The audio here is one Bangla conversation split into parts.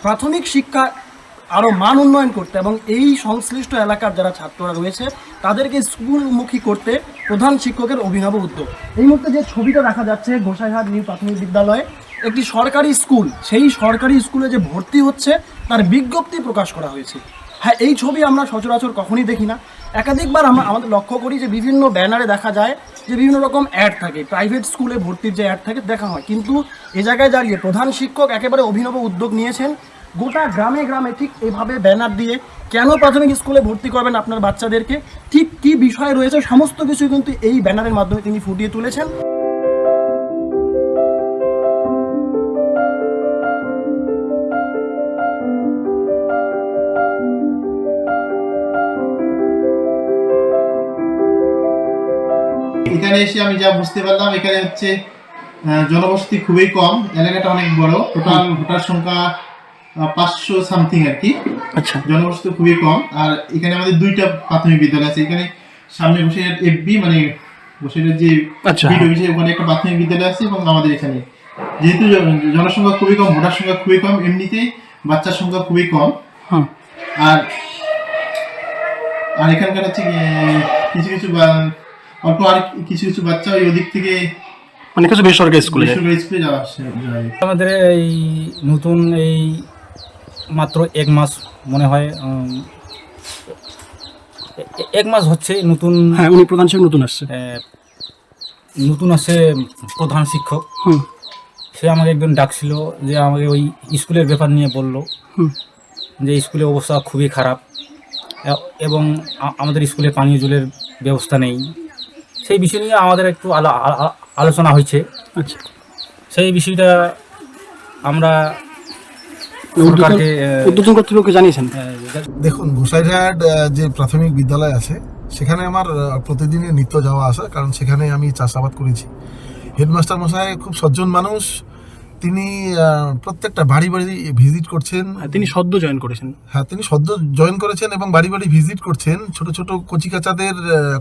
প্রাথমিক শিক্ষা আরও মান উন্নয়ন করতে এবং এই সংশ্লিষ্ট এলাকার যারা ছাত্ররা রয়েছে তাদেরকে স্কুলমুখী করতে প্রধান শিক্ষকের অভিনব উদ্যোগ। এই মুহূর্তে যে ছবিটা দেখা যাচ্ছে গোসাইহাট নিউ প্রাথমিক বিদ্যালয়ে একটি সরকারি স্কুল, সেই সরকারি স্কুলে যে ভর্তি হচ্ছে তার বিজ্ঞপ্তি প্রকাশ করা হয়েছে। হ্যাঁ, এই ছবি আমরা সচরাচর কখনই দেখি না। একাধিকবার আমাদের লক্ষ্য করি যে বিভিন্ন ব্যানারে দেখা যায় যে বিভিন্ন রকম অ্যাড থাকে, প্রাইভেট স্কুলে ভর্তির যে অ্যাড থাকে দেখা হয়, কিন্তু এ জায়গায় দাঁড়িয়ে প্রধান শিক্ষক একেবারে অভিনব উদ্যোগ নিয়েছেন। গোটা গ্রামে গ্রামে ঠিক এভাবে ব্যানার দিয়ে কেন প্রাথমিক স্কুলে ভর্তি করবেন আপনার বাচ্চাদেরকে, ঠিক কী বিষয় রয়েছে সমস্ত কিছু কিন্তু এই ব্যানারের মাধ্যমে তিনি ফুটিয়ে তুলেছেন। এখানে এসে আমি যা বুঝতে পারলাম, এখানে হচ্ছে জনবসতি খুবই কম, এলাকাটা অনেক বড়, টোটাল ভোটার সংখ্যা 500 সামথিং আর কি। আচ্ছা, জনবসতি খুবই কম। আর এখানে আমাদের 2টা প্রাথমিক বিদ্যালয় আছে। এখানে সামনে বসিরহাট এফবি মানে বসিরহাট যে বিডিও অফিসে ওখানে একটা প্রাথমিক বিদ্যালয় আছে, এবং আমাদের এখানে যেহেতু জনসংখ্যা খুবই কম, ভোটার সংখ্যা খুবই কম, এমনিতেই বাচ্চার সংখ্যা খুবই কম। আর আর এখানকার হচ্ছে কিছু কিছু অল্প আর কিছু কিছু বাচ্চা ওই ওদিক থেকে মানে কিছু বেসরকারি স্কুলে যাওয়া আসে। আমাদের এই নতুন এই মাত্র 1 মাস মনে হয়, 1 মাস হচ্ছে নতুন। হ্যাঁ, উনি প্রধান শিক্ষক নতুন আসে প্রধান শিক্ষক। সে আমাকে একদিন ডাকছিল, যে আমাকে ওই স্কুলের ব্যাপার নিয়ে বলল যে স্কুলের অবস্থা খুবই খারাপ এবং আমাদের স্কুলে পানীয় জলের ব্যবস্থা নেই। সেই বিষয় নিয়ে আমাদের একটু আলোচনা হয়েছে। আচ্ছা, সেই বিষয়টা আমরা উদ্বোধন কর্তৃপক্ষকে জানিয়েছেন। দেখুন, গোসাইরহাট যে প্রাথমিক বিদ্যালয় আছে সেখানে আমার প্রতিদিনই নিত্য যাওয়া আসা, কারণ সেখানে আমি চাষাবাদ করেছি। হেডমাস্টার মশাই খুব সজ্জন মানুষ, তিনি প্রত্যেকটা বাড়ি বাড়ি ভিজিট করছেন। তিনি সদ্য জয়েন করেছেন। হ্যাঁ, তিনি সদ্য জয়েন করেছেন এবং বাড়ি বাড়ি ভিজিট করছেন, ছোট ছোট কচিকাচাদের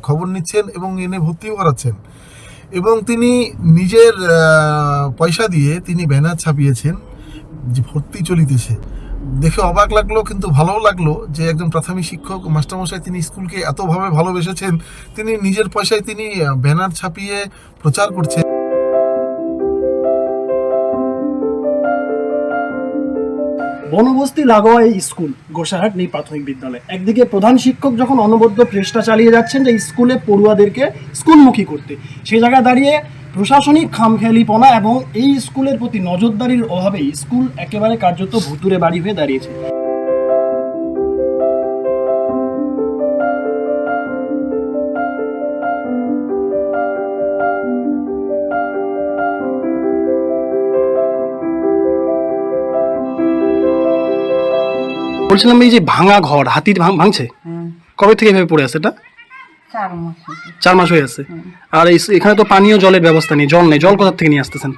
খবর নিচ্ছেন এবং এনে ভর্তিও করাচ্ছেন। এবং তিনি নিজের পয়সা দিয়ে তিনি ব্যানার ছাপিয়েছেন যে ভর্তি চলিতেছে। দেখে অবাক লাগলো, কিন্তু ভালোও লাগলো যে একজন প্রাথমিক শিক্ষক মাস্টারমশাই তিনি স্কুলকে এতভাবে ভালোবেসেছেন, তিনি নিজের পয়সায় তিনি ব্যানার ছাপিয়ে প্রচার করছেন। বনবস্তি লাগোয়া এই স্কুল গোসাইহাট নিউ প্রাথমিক বিদ্যালয়, একদিকে প্রধান শিক্ষক যখন অনবদ্য চেষ্টা চালিয়ে যাচ্ছেন যে স্কুলে পড়ুয়াদেরকে স্কুলমুখী করতে, সেই জায়গায় দাঁড়িয়ে প্রশাসনিক খামখেয়ালিপনা এবং এই স্কুলের প্রতি নজরদারির অভাবে স্কুল একেবারে কার্যত ভুতুরে বাড়ি হয়ে দাঁড়িয়েছে। বলছিলাম, এই যে ভাঙা ঘর, হাতি ভাঙছে, কবে থেকে এভাবে পড়ে আছে? এটা 4 মাস হয়ে আছে। আর এখানে তো পানীয় জলের ব্যবস্থা নেই, জল নেই। জল কোথা থেকে নিয়ে আসতেছেন?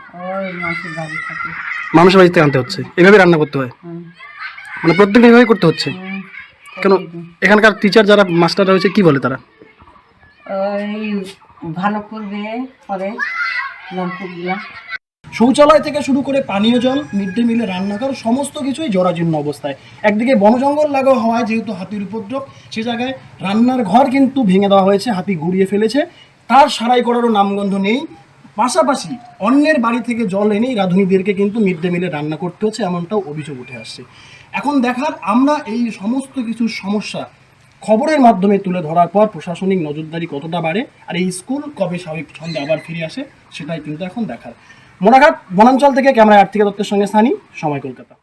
মানুষের বাড়ি থেকে আনতে হচ্ছে, এভাবে রান্না করতে হয়, মানে প্রত্যেকদিন এভাবে করতে হচ্ছে। কেন এখানকার টিচার যারা মাস্টাররা রয়েছে কি বলে তারা? ভালো করবে পরে নলকূপগুলা। শৌচালয় থেকে শুরু করে পানীয় জল, মিড ডে মিলে রান্নাঘর সমস্ত কিছুই জরাজীর্ণ অবস্থায়। একদিকে বনজঙ্গল লাগা হওয়ায় যেহেতু হাতির উপদ্রব, সে জায়গায় রান্নার ঘর কিন্তু ভেঙে দেওয়া হয়েছে, হাতি গুড়িয়ে ফেলেছে, তার সারাই করারও নামগন্ধ নেই। পাশাপাশি অন্যের বাড়ি থেকে জল এনেই রাঁধুনিদেরকে কিন্তু মিড ডে মিলে রান্না করতে হচ্ছে, এমনটাও অভিযোগ উঠে আসছে। এখন দেখার আমরা এই সমস্ত কিছু সমস্যা খবরের মাধ্যমে তুলে ধরার পর প্রশাসনিক নজরদারি কতটা বাড়ে আর এই স্কুল কবে স্বাভাবিক ছন্দে আবার ফিরে আসে, সেটাই কিন্তু এখন দেখার। মোড়াঘাট বনাঞ্চল থেকে ক্যামেরায় আর্থিক দত্তের সঙ্গে সানি, সময় কলকাতা।